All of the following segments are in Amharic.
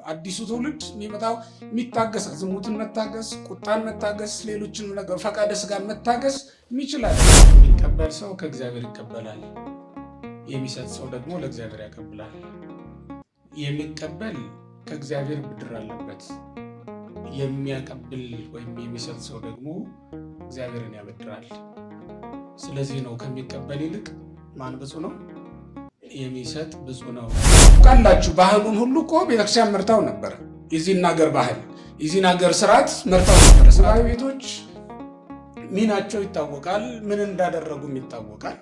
አዲሱ ትውልድ የሚመጣው የሚታገስ ዝሙትን መታገስ፣ ቁጣን መታገስ፣ ሌሎችን ነገር ፈቃደ ስጋን መታገስ የሚችላል። የሚቀበል ሰው ከእግዚአብሔር ይቀበላል፣ የሚሰጥ ሰው ደግሞ ለእግዚአብሔር ያቀብላል። የሚቀበል ከእግዚአብሔር ብድር አለበት፣ የሚያቀብል ወይም የሚሰጥ ሰው ደግሞ እግዚአብሔርን ያበድራል። ስለዚህ ነው ከሚቀበል ይልቅ ማን ብፁዕ ነው? የሚሰጥ ብፁዕ ነው። ቃላችሁ ባህሉን ሁሉ እኮ ቤተክርስቲያን መርታው ነበር። የዚህን ሀገር ባህል የዚህን ሀገር ስርዓት መርታው ነበር። ሰብአዊ ቤቶች ሚናቸው ይታወቃል፣ ምን እንዳደረጉም ይታወቃል።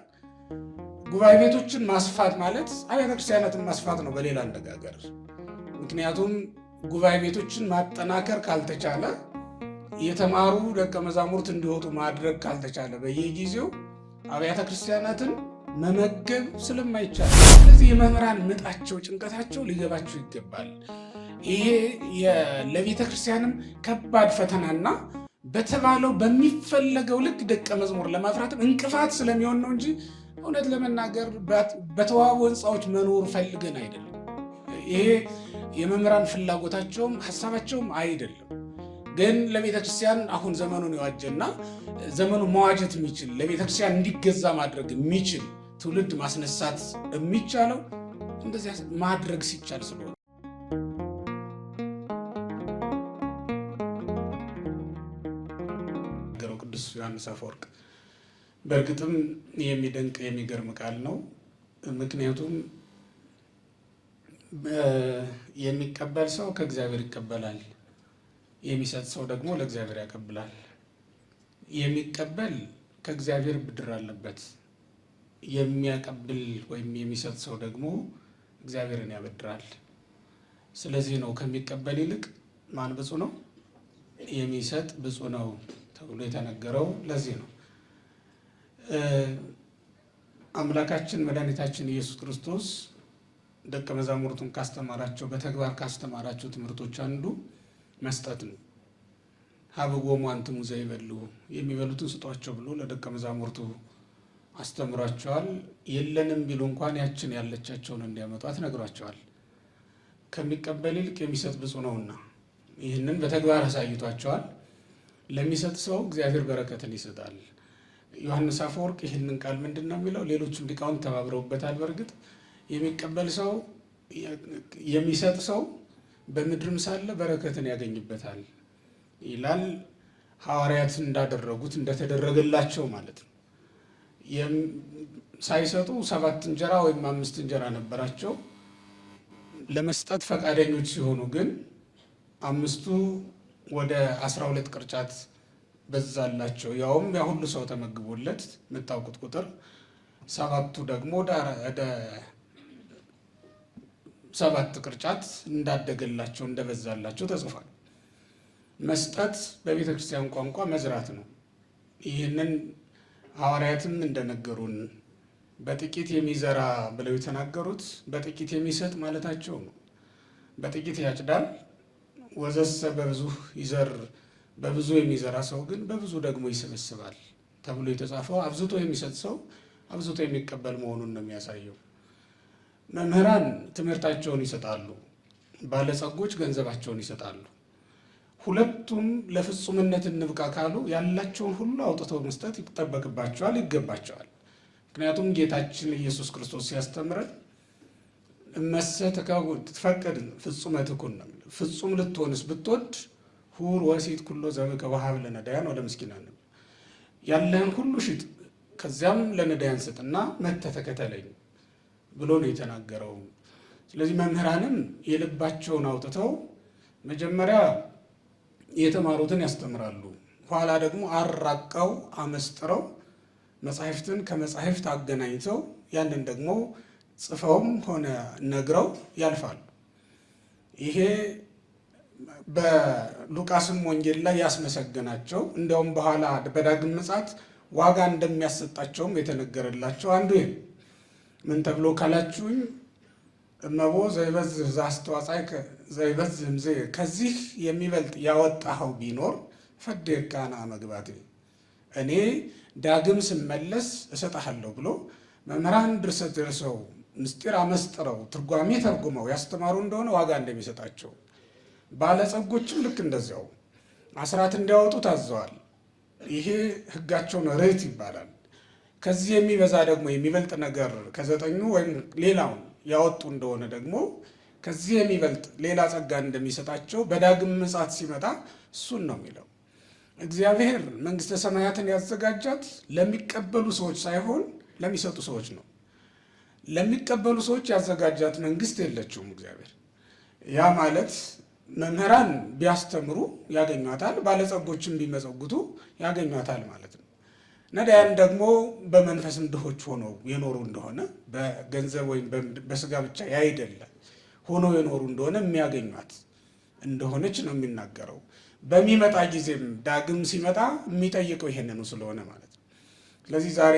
ጉባኤ ቤቶችን ማስፋት ማለት አብያተ ክርስቲያናትን ማስፋት ነው በሌላ አነጋገር። ምክንያቱም ጉባኤ ቤቶችን ማጠናከር ካልተቻለ፣ የተማሩ ደቀ መዛሙርት እንዲወጡ ማድረግ ካልተቻለ በየጊዜው አብያተ ክርስቲያናትን መመገብ ስለማይቻል፣ ስለዚህ የመምህራን ምጣቸው ጭንቀታቸው ሊገባቸው ይገባል። ይሄ ለቤተ ክርስቲያንም ከባድ ፈተናና በተባለው በሚፈለገው ልክ ደቀ መዝሙር ለማፍራትም እንቅፋት ስለሚሆን ነው እንጂ እውነት ለመናገር በተዋቡ ሕንፃዎች መኖር ፈልገን አይደለም። ይሄ የመምህራን ፍላጎታቸውም ሀሳባቸውም አይደለም። ግን ለቤተ ክርስቲያን አሁን ዘመኑን የዋጀና ዘመኑን መዋጀት የሚችል ለቤተ ክርስቲያን እንዲገዛ ማድረግ የሚችል ትውልድ ማስነሳት የሚቻለው እንደዚያ ማድረግ ሲቻል ስለሆነ ቅዱስ ዮሐንስ አፈወርቅ በእርግጥም የሚደንቅ የሚገርም ቃል ነው። ምክንያቱም የሚቀበል ሰው ከእግዚአብሔር ይቀበላል፣ የሚሰጥ ሰው ደግሞ ለእግዚአብሔር ያቀብላል። የሚቀበል ከእግዚአብሔር ብድር አለበት፣ የሚያቀብል ወይም የሚሰጥ ሰው ደግሞ እግዚአብሔርን ያበድራል። ስለዚህ ነው ከሚቀበል ይልቅ ማን ብፁዕ ነው? የሚሰጥ ብፁዕ ነው ተብሎ የተነገረው። ለዚህ ነው አምላካችን መድኃኒታችን ኢየሱስ ክርስቶስ ደቀ መዛሙርቱን ካስተማራቸው በተግባር ካስተማራቸው ትምህርቶች አንዱ መስጠት ነው። ሀብጎሙ አንትሙ ዘይበልዑ፣ የሚበሉትን ስጧቸው ብሎ ለደቀ መዛሙርቱ አስተምሯቸዋል። የለንም ቢሉ እንኳን ያችን ያለቻቸውን እንዲያመጧት ነግሯቸዋል። ከሚቀበል ይልቅ የሚሰጥ ብፁዕ ነውና ይህንን በተግባር አሳይቷቸዋል። ለሚሰጥ ሰው እግዚአብሔር በረከትን ይሰጣል። ዮሐንስ አፈወርቅ ይህንን ቃል ምንድን ነው የሚለው? ሌሎችም ሊቃውንት ተባብረውበታል። በእርግጥ የሚቀበል ሰው የሚሰጥ ሰው በምድርም ሳለ በረከትን ያገኝበታል ይላል። ሐዋርያት እንዳደረጉት እንደተደረገላቸው ማለት ነው። ሳይሰጡ 7 እንጀራ ወይም 5 እንጀራ ነበራቸው። ለመስጠት ፈቃደኞች ሲሆኑ ግን 5ቱ ወደ 12 ቅርጫት በዛላቸው። ያውም ያ ሁሉ ሰው ተመግቦለት የምታውቁት ቁጥር። 7ቱ ደግሞ ወደ 7 ቅርጫት እንዳደገላቸው እንደበዛላቸው ተጽፏል። መስጠት በቤተ ክርስቲያን ቋንቋ መዝራት ነው። ይህንን ሐዋርያትም እንደነገሩን በጥቂት የሚዘራ ብለው የተናገሩት በጥቂት የሚሰጥ ማለታቸው ነው። በጥቂት ያጭዳል፣ ወዘሰ በብዙ ይዘር፣ በብዙ የሚዘራ ሰው ግን በብዙ ደግሞ ይሰበስባል ተብሎ የተጻፈው አብዝቶ የሚሰጥ ሰው አብዝቶ የሚቀበል መሆኑን ነው የሚያሳየው። መምህራን ትምህርታቸውን ይሰጣሉ፣ ባለጸጎች ገንዘባቸውን ይሰጣሉ። ሁለቱም ለፍጹምነት እንብቃ ካሉ ያላቸውን ሁሉ አውጥተው መስጠት ይጠበቅባቸዋል፣ ይገባቸዋል። ምክንያቱም ጌታችን ኢየሱስ ክርስቶስ ሲያስተምረን እመሰ ትፈቅድ ፍጹመ ትኩን ነው። ፍጹም ልትሆንስ ብትወድ ሁር ወሲት ኩሎ ዘብከ ወሀብ ለነዳያን ወለምስኪናን፣ ያለህን ሁሉ ሽጥ ከዚያም ለነዳያን ስጥና መጥተህ ተከተለኝ ብሎ ነው የተናገረው። ስለዚህ መምህራንም የልባቸውን አውጥተው መጀመሪያ የተማሩትን ያስተምራሉ፣ ኋላ ደግሞ አራቀው አመስጥረው መጻሕፍትን ከመጻሕፍት አገናኝተው ያንን ደግሞ ጽፈውም ሆነ ነግረው ያልፋሉ። ይሄ በሉቃስም ወንጌል ላይ ያስመሰገናቸው፣ እንዲያውም በኋላ በዳግም ምጽአት ዋጋ እንደሚያሰጣቸውም የተነገረላቸው አንዱ ይሄ ምን ተብሎ ካላችሁኝ እመቦ ዘይበዝህ ዘአስተዋጽአከ ዘይበዝህ እምዝየ፣ ከዚህ የሚበልጥ ያወጣኸው ቢኖር ፈዴርካና መግባቴ፣ እኔ ዳግም ስመለስ እሰጥሃለሁ ብሎ መምህራን ድርሰት ደርሰው ምስጢር አመስጥረው ትርጓሜ ተርጉመው ያስተማሩ እንደሆነ ዋጋ እንደሚሰጣቸው ባለጸጎችም ልክ እንደዚያው አስራት እንዲያወጡ ታዘዋል። ይሄ ሕጋቸውን ርት ይባላል። ከዚህ የሚበዛ ደግሞ የሚበልጥ ነገር ከዘጠኙ ወይም ሌላውን ያወጡ እንደሆነ ደግሞ ከዚህ የሚበልጥ ሌላ ጸጋ እንደሚሰጣቸው በዳግም ምጽአት ሲመጣ እሱን ነው የሚለው። እግዚአብሔር መንግሥተ ሰማያትን ያዘጋጃት ለሚቀበሉ ሰዎች ሳይሆን ለሚሰጡ ሰዎች ነው። ለሚቀበሉ ሰዎች ያዘጋጃት መንግሥት የለችውም እግዚአብሔር። ያ ማለት መምህራን ቢያስተምሩ ያገኟታል፣ ባለጸጎችም ቢመጸውቱ ያገኟታል ማለት ነው። ነዳያን ደግሞ በመንፈስም ድሆች ሆነው የኖሩ እንደሆነ በገንዘብ ወይም በስጋ ብቻ ያይደለ ሆነው የኖሩ እንደሆነ የሚያገኟት እንደሆነች ነው የሚናገረው። በሚመጣ ጊዜም ዳግም ሲመጣ የሚጠይቀው ይሄንኑ ስለሆነ ማለት ነው። ስለዚህ ዛሬ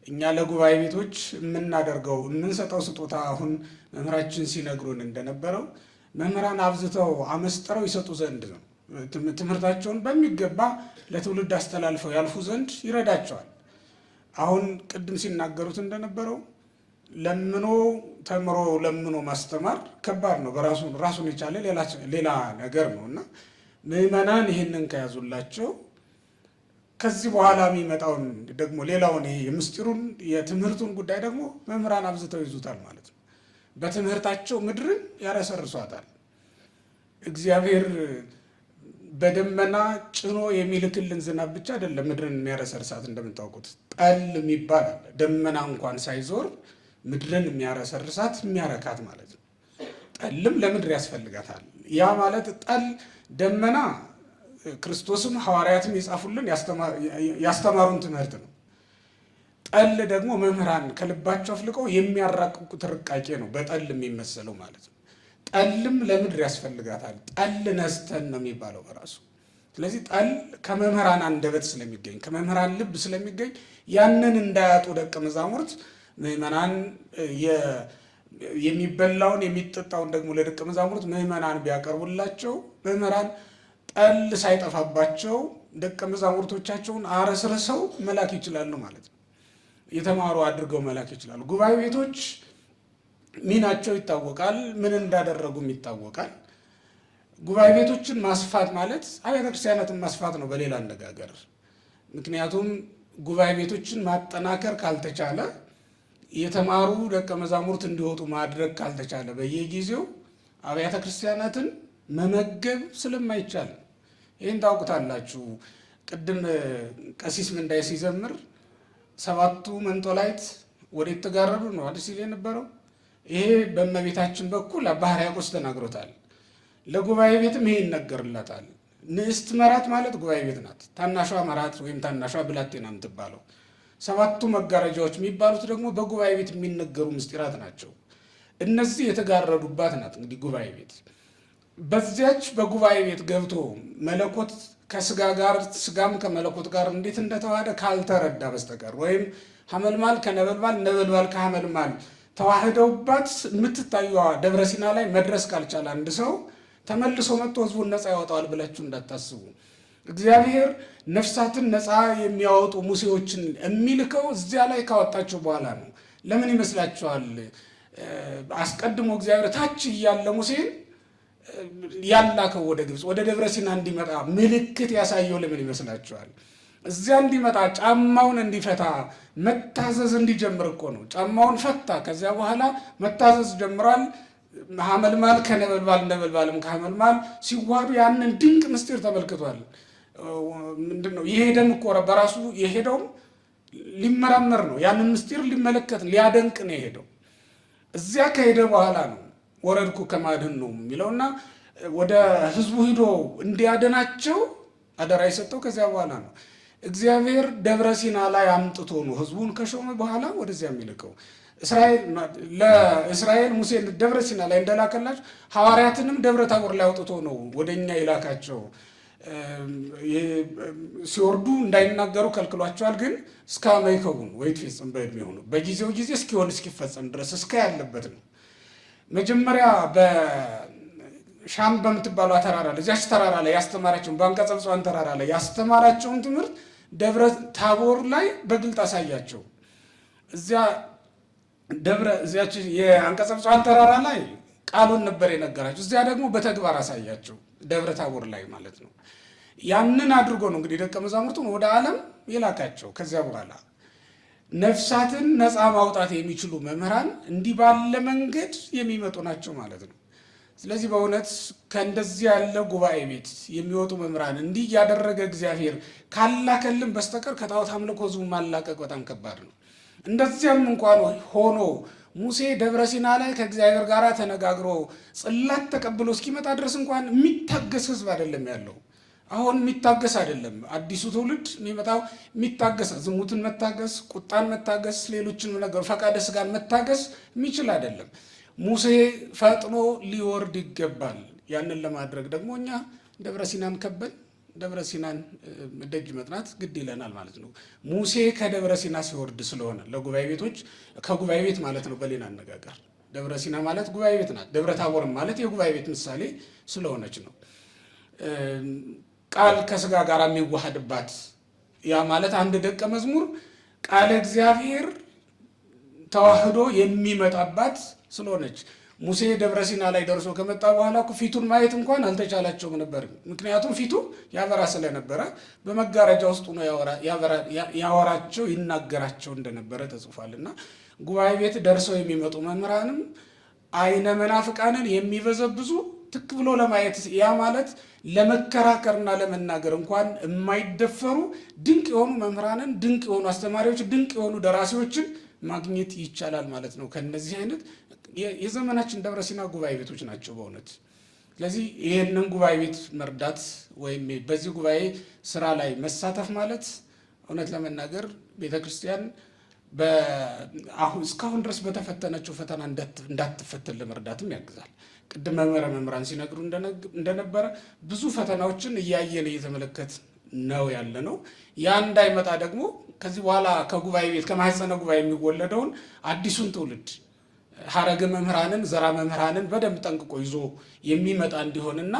እኛ ለጉባኤ ቤቶች የምናደርገው የምንሰጠው ስጦታ አሁን መምህራችን ሲነግሩን እንደነበረው መምህራን አብዝተው አመስጥረው ይሰጡ ዘንድ ነው። ትምህርታቸውን በሚገባ ለትውልድ አስተላልፈው ያልፉ ዘንድ ይረዳቸዋል። አሁን ቅድም ሲናገሩት እንደነበረው ለምኖ ተምሮ ለምኖ ማስተማር ከባድ ነው። ራሱን የቻለ ሌላ ነገር ነው እና ምዕመናን ይህንን ከያዙላቸው ከዚህ በኋላ የሚመጣውን ደግሞ ሌላውን ይሄ የምስጢሩን የትምህርቱን ጉዳይ ደግሞ መምህራን አብዝተው ይዙታል ማለት ነው። በትምህርታቸው ምድርን ያረሰርሷታል። እግዚአብሔር በደመና ጭኖ የሚልክልን ዝናብ ብቻ አይደለም ምድርን የሚያረሰርሳት። እንደምታውቁት ጠል የሚባል አለ። ደመና እንኳን ሳይዞር ምድርን የሚያረሰርሳት የሚያረካት ማለት ነው። ጠልም ለምድር ያስፈልጋታል። ያ ማለት ጠል ደመና ክርስቶስም ሐዋርያትም የጻፉልን ያስተማሩን ትምህርት ነው። ጠል ደግሞ መምህራን ከልባቸው አፍልቀው የሚያራቅቁት ርቃቄ ነው በጠል የሚመሰለው ማለት ነው። ጠልም ለምድር ያስፈልጋታል። ጠል ነስተን ነው የሚባለው በራሱ። ስለዚህ ጠል ከመምህራን አንደበት ስለሚገኝ ከመምህራን ልብ ስለሚገኝ ያንን እንዳያጡ ደቀ መዛሙርት ምዕመናን የሚበላውን የሚጠጣውን ደግሞ ለደቀ መዛሙርት ምዕመናን ቢያቀርቡላቸው መምህራን ጠል ሳይጠፋባቸው ደቀ መዛሙርቶቻቸውን አረስርሰው መላክ ይችላሉ ማለት ነው። የተማሩ አድርገው መላክ ይችላሉ። ጉባኤ ቤቶች ሚናቸው ይታወቃል፣ ምን እንዳደረጉም ይታወቃል። ጉባኤ ቤቶችን ማስፋት ማለት አብያተ ክርስቲያናትን ማስፋት ነው በሌላ አነጋገር። ምክንያቱም ጉባኤ ቤቶችን ማጠናከር ካልተቻለ የተማሩ ደቀ መዛሙርት እንዲወጡ ማድረግ ካልተቻለ በየጊዜው አብያተ ክርስቲያናትን መመገብ ስለማይቻል ይህን ታውቁታላችሁ። ቅድም ቀሲስ ምንዳይ ሲዘምር ሰባቱ መንጦላይት ወዴት ተጋረዱ ነው አይደል ሲል የነበረው። ይሄ በእመቤታችን በኩል አባ ሕርያቆስ ተናግሮታል። ለጉባኤ ቤትም ይሄ ይነገርላታል። ንዕስት መራት ማለት ጉባኤ ቤት ናት። ታናሿ መራት ወይም ታናሿ ብላቴና የምትባለው። ሰባቱ መጋረጃዎች የሚባሉት ደግሞ በጉባኤ ቤት የሚነገሩ ምስጢራት ናቸው። እነዚህ የተጋረዱባት ናት እንግዲህ ጉባኤ ቤት። በዚያች በጉባኤ ቤት ገብቶ መለኮት ከስጋ ጋር ስጋም ከመለኮት ጋር እንዴት እንደተዋሃደ ካልተረዳ በስተቀር ወይም ሐመልማል ከነበልባል ነበልባል ከሐመልማል ተዋህደውባት የምትታየዋ ደብረ ሲና ላይ መድረስ ካልቻለ አንድ ሰው ተመልሶ መጥቶ ህዝቡን ነፃ ያወጣዋል ብላችሁ እንዳታስቡ። እግዚአብሔር ነፍሳትን ነፃ የሚያወጡ ሙሴዎችን የሚልከው እዚያ ላይ ካወጣቸው በኋላ ነው። ለምን ይመስላችኋል? አስቀድሞ እግዚአብሔር ታች እያለ ሙሴን ያላከው ወደ ግብፅ ወደ ደብረ ሲና እንዲመጣ ምልክት ያሳየው ለምን ይመስላችኋል? እዚያ እንዲመጣ ጫማውን እንዲፈታ መታዘዝ እንዲጀምር እኮ ነው። ጫማውን ፈታ። ከዚያ በኋላ መታዘዝ ጀምሯል። ሐመልማል ከነበልባል ነበልባልም ከሐመልማል ሲዋሃዱ ያንን ድንቅ ምስጢር ተመልክቷል። ምንድነው የሄደን እኮ በራሱ የሄደውም ሊመራመር ነው። ያንን ምስጢር ሊመለከት ሊያደንቅ ነው የሄደው። እዚያ ከሄደ በኋላ ነው ወረድኩ ከማድህን ነው የሚለውና ወደ ህዝቡ ሂዶ እንዲያደናቸው አደራ የሰጠው ከዚያ በኋላ ነው። እግዚአብሔር ደብረ ሲና ላይ አምጥቶ ነው ህዝቡን ከሾመ በኋላ ወደዚያ የሚልከው። ለእስራኤል ሙሴን ደብረ ሲና ላይ እንደላከላቸው ሐዋርያትንም ደብረ ታቦር ላይ አውጥቶ ነው ወደኛ የላካቸው። ሲወርዱ እንዳይናገሩ ከልክሏቸዋል። ግን እስከ መይከውን ወይትፌጽም በዕድሜ ሆኑ በጊዜው ጊዜ እስኪሆን እስኪፈጸም ድረስ እስከ ያለበት ነው። መጀመሪያ በሻም በምትባለው ተራራ ላይ እዚያች ተራራ ላይ ያስተማራቸውን በአንቀጸ ብፁዓን ተራራ ላይ ያስተማራቸውን ትምህርት ደብረ ታቦር ላይ በግልጥ አሳያቸው። እዚያች የአንቀጸ ብፁዓን ተራራ ላይ ቃሉን ነበር የነገራቸው። እዚያ ደግሞ በተግባር አሳያቸው፣ ደብረ ታቦር ላይ ማለት ነው። ያንን አድርጎ ነው እንግዲህ ደቀ መዛሙርቱን ወደ ዓለም የላካቸው። ከዚያ በኋላ ነፍሳትን ነፃ ማውጣት የሚችሉ መምህራን እንዲህ ባለ መንገድ የሚመጡ ናቸው ማለት ነው። ስለዚህ በእውነት ከእንደዚህ ያለ ጉባኤ ቤት የሚወጡ መምህራን እንዲህ ያደረገ እግዚአብሔር ካላከልን በስተቀር ከጣዖት አምልኮ ሕዝቡን ማላቀቅ በጣም ከባድ ነው። እንደዚያም እንኳን ሆኖ ሙሴ ደብረ ሲና ላይ ከእግዚአብሔር ጋር ተነጋግሮ ጽላት ተቀብሎ እስኪመጣ ድረስ እንኳን የሚታገስ ሕዝብ አይደለም ያለው። አሁን የሚታገስ አይደለም። አዲሱ ትውልድ የሚመጣው የሚታገስ፣ ዝሙትን መታገስ፣ ቁጣን መታገስ፣ ሌሎችን ነገር ፈቃደ ስጋን መታገስ የሚችል አይደለም። ሙሴ ፈጥኖ ሊወርድ ይገባል። ያንን ለማድረግ ደግሞ እኛ ደብረ ሲናን ከበን ደብረ ሲናን ደጅ መጥናት ግድ ይለናል ማለት ነው። ሙሴ ከደብረ ሲና ሲወርድ ስለሆነ ለጉባኤ ቤቶች ከጉባኤ ቤት ማለት ነው በሌላ አነጋገር ደብረ ሲና ማለት ጉባኤ ቤት ናት። ደብረ ታቦርም ማለት የጉባኤ ቤት ምሳሌ ስለሆነች ነው። ቃል ከስጋ ጋር የሚዋሃድባት ያ ማለት አንድ ደቀ መዝሙር ቃለ እግዚአብሔር ተዋህዶ የሚመጣባት ስለሆነች ሙሴ ደብረ ሲና ላይ ደርሶ ከመጣ በኋላ ፊቱን ማየት እንኳን አልተቻላቸውም ነበር። ምክንያቱም ፊቱ ያበራ ስለነበረ በመጋረጃ ውስጥ ሆኖ ያወራቸው ይናገራቸው እንደነበረ ተጽፏልና ጉባኤ ቤት ደርሰው የሚመጡ መምህራንም አይነ መናፍቃንን የሚበዘብዙ ትክ ብሎ ለማየት ያ ማለት ለመከራከርና ለመናገር እንኳን የማይደፈሩ ድንቅ የሆኑ መምህራንን፣ ድንቅ የሆኑ አስተማሪዎች፣ ድንቅ የሆኑ ደራሲዎችን ማግኘት ይቻላል ማለት ነው። ከነዚህ አይነት የዘመናችን ደብረ ሲና ጉባኤ ቤቶች ናቸው በእውነት። ስለዚህ ይህንን ጉባኤ ቤት መርዳት ወይም በዚህ ጉባኤ ስራ ላይ መሳተፍ ማለት እውነት ለመናገር ቤተክርስቲያን እስካሁን ድረስ በተፈተነችው ፈተና እንዳትፈተን ለመርዳትም ያግዛል። ቅድም መምህራን ሲነግሩ እንደነበረ ብዙ ፈተናዎችን እያየን እየተመለከት ነው ያለ ነው። ያ እንዳይመጣ ደግሞ ከዚህ በኋላ ከጉባኤ ቤት ከማህፀነ ጉባኤ የሚወለደውን አዲሱን ትውልድ ሀረገ መምህራንን ዘራ መምህራንን በደንብ ጠንቅቆ ይዞ የሚመጣ እንዲሆንና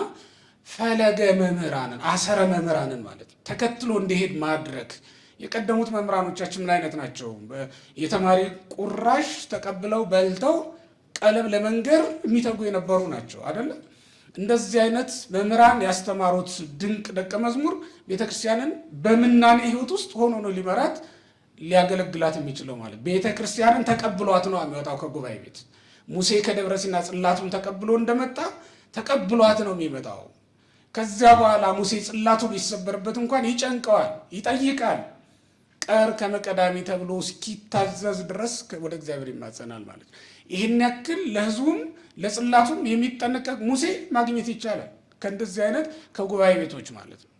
ፈለገ መምህራንን አሰረ መምህራንን ማለት ተከትሎ እንዲሄድ ማድረግ። የቀደሙት መምህራኖቻችን ምን አይነት ናቸው? የተማሪ ቁራሽ ተቀብለው በልተው ቀለም ለመንገር የሚተጉ የነበሩ ናቸው አይደለም? እንደዚህ አይነት መምህራን ያስተማሩት ድንቅ ደቀ መዝሙር ቤተክርስቲያንን በምናኔ ህይወት ውስጥ ሆኖ ነው ሊመራት ሊያገለግላት የሚችለው ማለት። ቤተክርስቲያንን ተቀብሏት ነው የሚወጣው ከጉባኤ ቤት። ሙሴ ከደብረ ሲና ጽላቱን ተቀብሎ እንደመጣ ተቀብሏት ነው የሚመጣው። ከዚያ በኋላ ሙሴ ጽላቱ ቢሰበርበት እንኳን ይጨንቀዋል፣ ይጠይቃል። ቀር ከመቀዳሚ ተብሎ እስኪታዘዝ ድረስ ወደ እግዚአብሔር ይማጸናል ማለት። ይህን ያክል ለህዝቡም ለጽላቱም የሚጠነቀቅ ሙሴ ማግኘት ይቻላል ከእንደዚህ አይነት ከጉባኤ ቤቶች ማለት ነው።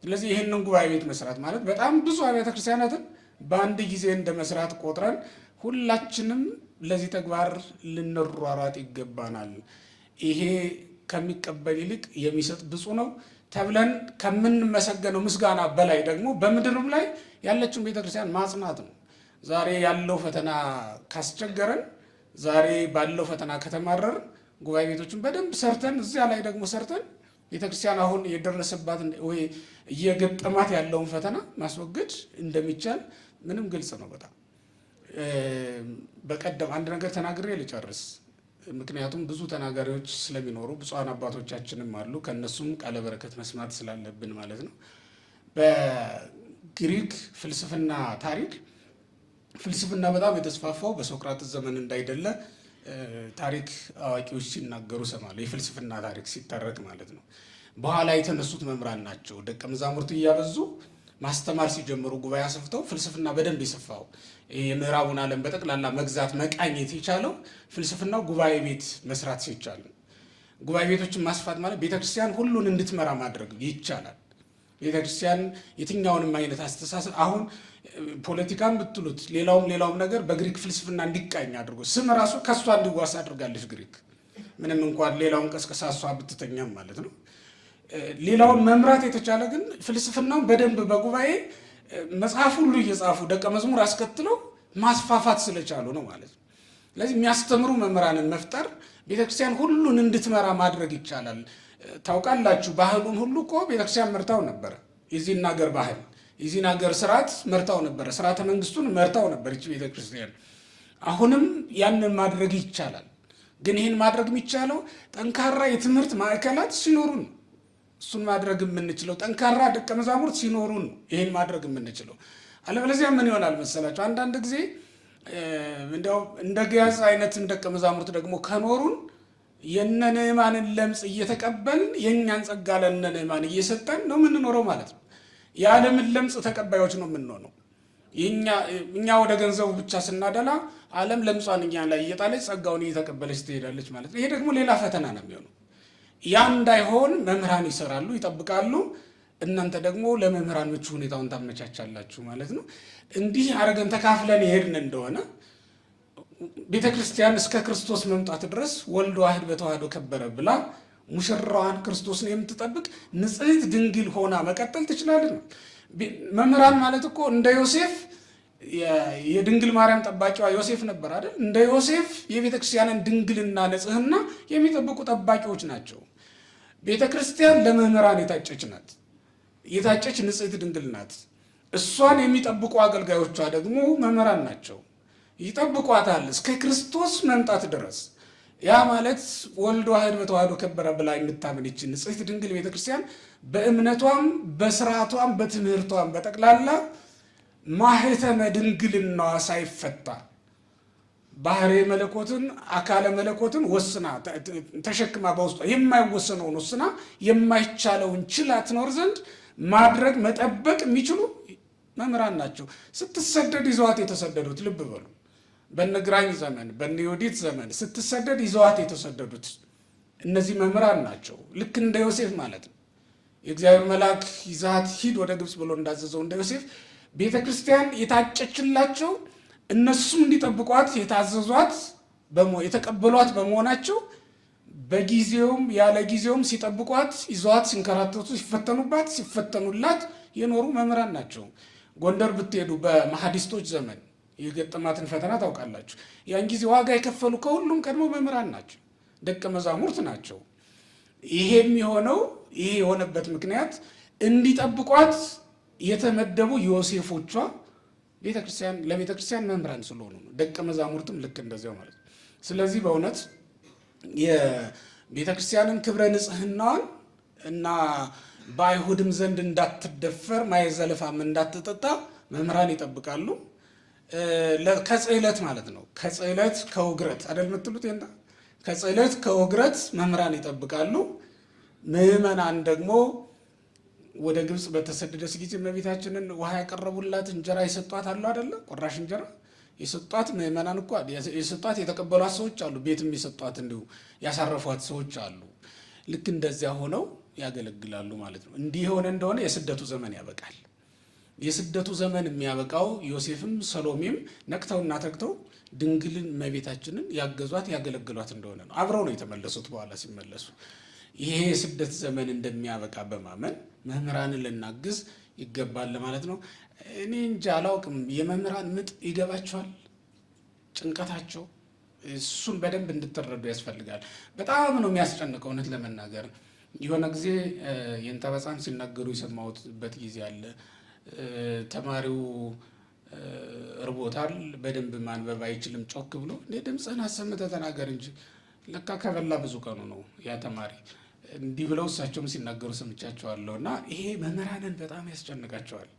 ስለዚህ ይህንን ጉባኤ ቤት መስራት ማለት በጣም ብዙ አብያተ ክርስቲያናትን በአንድ ጊዜ እንደ መስራት ቆጥረን ሁላችንም ለዚህ ተግባር ልንሯሯጥ ይገባናል። ይሄ ከሚቀበል ይልቅ የሚሰጥ ብፁዕ ነው ተብለን ከምንመሰገነው ምስጋና በላይ ደግሞ በምድርም ላይ ያለችውን ቤተክርስቲያን ማጽናት ነው። ዛሬ ያለው ፈተና ካስቸገረን፣ ዛሬ ባለው ፈተና ከተማረርን ጉባኤ ቤቶችን በደንብ ሰርተን እዚያ ላይ ደግሞ ሰርተን ቤተክርስቲያን አሁን የደረሰባት ወይ እየገጠማት ያለውን ፈተና ማስወገድ እንደሚቻል ምንም ግልጽ ነው። በጣም በቀደም አንድ ነገር ተናግሬ ልጨርስ። ምክንያቱም ብዙ ተናጋሪዎች ስለሚኖሩ ብፁዓን አባቶቻችንም አሉ። ከነሱም ቃለ በረከት መስማት ስላለብን ማለት ነው። በግሪክ ፍልስፍና ታሪክ ፍልስፍና በጣም የተስፋፋው በሶቅራጥስ ዘመን እንዳይደለ ታሪክ አዋቂዎች ሲናገሩ ሰማሉ። የፍልስፍና ታሪክ ሲተረክ ማለት ነው። በኋላ የተነሱት መምህራን ናቸው። ደቀ መዛሙርቱ እያበዙ ማስተማር ሲጀምሩ ጉባኤ አስፍተው ፍልስፍና በደንብ የሰፋው የምዕራቡን ዓለም በጠቅላላ መግዛት መቃኘት የቻለው ፍልስፍናው ጉባኤ ቤት መስራት ሲቻል። ጉባኤ ቤቶችን ማስፋት ማለት ቤተክርስቲያን ሁሉን እንድትመራ ማድረግ ይቻላል። ቤተክርስቲያን የትኛውንም አይነት አስተሳሰብ አሁን ፖለቲካን ብትሉት ሌላውም ነገር በግሪክ ፍልስፍና እንዲቃኝ አድርጎ ስም ራሱ ከሷ እንዲዋስ አድርጋለች ግሪክ። ምንም እንኳን ሌላውን ቀስቀሳ እሷ ብትተኛም ማለት ነው። ሌላውን መምራት የተቻለ ግን ፍልስፍናውን በደንብ በጉባኤ መጽሐፍ ሁሉ እየጻፉ ደቀ መዝሙር አስከትለው ማስፋፋት ስለቻሉ ነው ማለት ነው። ስለዚህ የሚያስተምሩ መምህራንን መፍጠር ቤተክርስቲያን ሁሉን እንድትመራ ማድረግ ይቻላል። ታውቃላችሁ፣ ባህሉን ሁሉ እኮ ቤተክርስቲያን መርታው ነበረ። የዚህን ሀገር ባህል፣ የዚህን ሀገር ስርዓት መርታው ነበረ። ስርዓተ መንግስቱን መርታው ነበር ይቺ ቤተክርስቲያን። አሁንም ያንን ማድረግ ይቻላል። ግን ይህን ማድረግ የሚቻለው ጠንካራ የትምህርት ማዕከላት ሲኖሩን ነው። እሱን ማድረግ የምንችለው ጠንካራ ደቀ መዛሙርት ሲኖሩን ነው ይህን ማድረግ የምንችለው። አለበለዚያ ምን ይሆናል መሰላቸው? አንዳንድ ጊዜ እንዲያው እንደ ገያዝ አይነትን ደቀ መዛሙርት ደግሞ ከኖሩን የነ ንዕማንን ለምጽ እየተቀበልን የእኛን ጸጋ ለነ ንዕማን እየሰጠን ነው የምንኖረው ማለት ነው። የዓለምን ለምጽ ተቀባዮች ነው የምንሆነው። እኛ ወደ ገንዘቡ ብቻ ስናደላ ዓለም ለምጿን እኛ ላይ እየጣለች ጸጋውን እየተቀበለች ትሄዳለች ማለት ነው። ይሄ ደግሞ ሌላ ፈተና ነው የሚሆነው። ያ እንዳይሆን መምህራን ይሰራሉ፣ ይጠብቃሉ። እናንተ ደግሞ ለመምህራን ምቹ ሁኔታውን ታመቻቻላችሁ ማለት ነው። እንዲህ አድርገን ተካፍለን ይሄድን እንደሆነ ቤተክርስቲያን እስከ ክርስቶስ መምጣት ድረስ ወልድ ዋሕድ በተዋሕዶ ከበረ ብላ ሙሽራዋን ክርስቶስን የምትጠብቅ ንጽሕት ድንግል ሆና መቀጠል ትችላለች። መምህራን ማለት እኮ እንደ ዮሴፍ የድንግል ማርያም ጠባቂዋ ዮሴፍ ነበር አይደል? እንደ ዮሴፍ የቤተክርስቲያንን ድንግልና ንጽሕና የሚጠብቁ ጠባቂዎች ናቸው። ቤተክርስቲያን ለመምህራን የታጨች ናት። የታጨች ንጽሕት ድንግል ናት። እሷን የሚጠብቁ አገልጋዮቿ ደግሞ መምህራን ናቸው። ይጠብቋታል እስከ ክርስቶስ መምጣት ድረስ። ያ ማለት ወልድ ዋሕድ በተዋሕዶ ከበረ ብላ የምታምን ይችን ንጽሕት ድንግል ቤተክርስቲያን በእምነቷም በስርዓቷም በትምህርቷም በጠቅላላ ማህተመ ድንግልናዋ ሳይፈታ ባህሬ መለኮትን አካለ መለኮትን ወስና ተሸክማ በውስጧ የማይወሰነውን ወስና የማይቻለውን ችላ ትኖር ዘንድ ማድረግ መጠበቅ የሚችሉ መምህራን ናቸው። ስትሰደድ ይዘዋት የተሰደዱት ልብ በሉ። በነግራኝ ዘመን በነዮዲት ዘመን ስትሰደድ ይዘዋት የተሰደዱት እነዚህ መምህራን ናቸው። ልክ እንደ ዮሴፍ ማለት ነው። የእግዚአብሔር መልአክ ይዛት ሂድ ወደ ግብፅ ብሎ እንዳዘዘው እንደ ዮሴፍ ቤተ ክርስቲያን የታጨችላቸው እነሱም እንዲጠብቋት የታዘዟት የተቀበሏት በመሆናቸው በጊዜውም ያለ ጊዜውም ሲጠብቋት ይዘዋት ሲንከራተቱ ሲፈተኑባት ሲፈተኑላት የኖሩ መምህራን ናቸው። ጎንደር ብትሄዱ በመሐዲስቶች ዘመን የገጠማትን ፈተና ታውቃላችሁ። ያን ጊዜ ዋጋ የከፈሉ ከሁሉም ቀድሞ መምህራን ናቸው፣ ደቀ መዛሙርት ናቸው። ይሄ የሆነበት ምክንያት እንዲጠብቋት የተመደቡ ዮሴፎቿ ለቤተክርስቲያን መምህራን ስለሆኑ ነው። ደቀ መዛሙርትም ልክ እንደዚያው ማለት ነው። ስለዚህ በእውነት የቤተክርስቲያንን ክብረ ንጽሕናዋን እና በአይሁድም ዘንድ እንዳትደፈር ማየ ዘለፋም እንዳትጠጣ መምህራን ይጠብቃሉ። ከጽዕለት ማለት ነው። ከጽዕለት ከውግረት አይደል የምትሉት? ከጽዕለት ከውግረት መምህራን ይጠብቃሉ። ምዕመናን ደግሞ ወደ ግብፅ በተሰደደች ጊዜ እመቤታችንን ውሃ ያቀረቡላት እንጀራ የሰጧት አሉ አይደለ? ቆራሽ እንጀራ የሰጧት ምዕመናን እኮ የሰጧት የተቀበሏት ሰዎች አሉ። ቤትም የሰጧት እንዲሁ ያሳረፏት ሰዎች አሉ። ልክ እንደዚያ ሆነው ያገለግላሉ ማለት ነው። እንዲህ የሆነ እንደሆነ የስደቱ ዘመን ያበቃል። የስደቱ ዘመን የሚያበቃው ዮሴፍም ሰሎሜም ነቅተውና ተግተው ድንግልን እመቤታችንን ያገዟት ያገለግሏት እንደሆነ ነው። አብረው ነው የተመለሱት። በኋላ ሲመለሱ ይሄ የስደት ዘመን እንደሚያበቃ በማመን መምህራንን ልናግዝ ይገባል ማለት ነው። እኔ እንጃ አላውቅም። የመምህራን ምጥ ይገባቸዋል፣ ጭንቀታቸው። እሱን በደንብ እንድትረዱ ያስፈልጋል። በጣም ነው የሚያስጨንቀው። እውነት ለመናገር የሆነ ጊዜ የእንተበጻን ሲናገሩ የሰማሁበት ጊዜ አለ። ተማሪው እርቦታል፣ በደንብ ማንበብ አይችልም። ጮክ ብሎ ድምፅህን አሰምተህ ተናገር እንጂ ለካ ከበላ ብዙ ቀኑ ነው ያ ተማሪ። እንዲህ ብለው እሳቸውም ሲናገሩ ሰምቻቸዋለሁ። እና ይሄ መምህራንን በጣም ያስጨንቃቸዋል።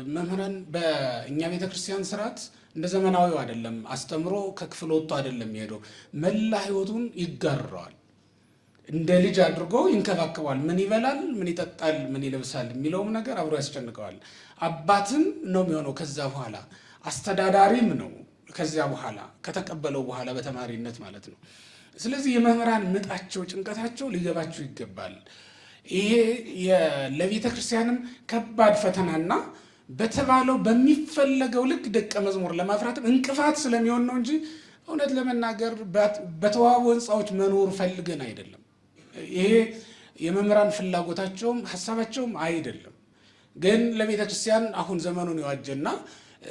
መምህራን በእኛ ቤተክርስቲያን ስርዓት እንደ ዘመናዊው አይደለም። አስተምሮ ከክፍል ወጥቶ አይደለም የሚሄደው፣ መላ ህይወቱን ይጋረዋል። እንደ ልጅ አድርጎ ይንከባከባል። ምን ይበላል፣ ምን ይጠጣል፣ ምን ይለብሳል የሚለውም ነገር አብሮ ያስጨንቀዋል። አባትም ነው የሚሆነው። ከዛ በኋላ አስተዳዳሪም ነው። ከዚያ በኋላ ከተቀበለው በኋላ በተማሪነት ማለት ነው። ስለዚህ የመምህራን ምጣቸው ጭንቀታቸው ሊገባቸው ይገባል። ይሄ ለቤተ ክርስቲያንም ከባድ ፈተናና በተባለው በሚፈለገው ልክ ደቀ መዝሙር ለማፍራትም እንቅፋት ስለሚሆን ነው እንጂ እውነት ለመናገር በተዋቡ ሕንፃዎች መኖር ፈልገን አይደለም። ይሄ የመምህራን ፍላጎታቸውም ሀሳባቸውም አይደለም። ግን ለቤተ ክርስቲያን አሁን ዘመኑን የዋጀና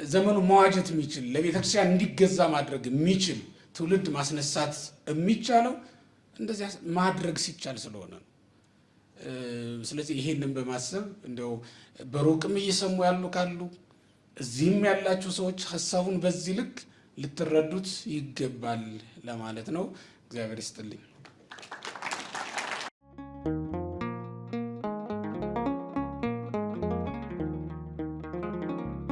ዘመኑ መዋጀት የሚችል ለቤተ ክርስቲያን እንዲገዛ ማድረግ የሚችል ትውልድ ማስነሳት የሚቻለው እንደዚያ ማድረግ ሲቻል ስለሆነ ነው። ስለዚህ ይሄንን በማሰብ እንደው በሩቅም እየሰሙ ያሉ ካሉ እዚህም ያላችሁ ሰዎች ሀሳቡን በዚህ ልክ ልትረዱት ይገባል ለማለት ነው። እግዚአብሔር ይስጥልኝ።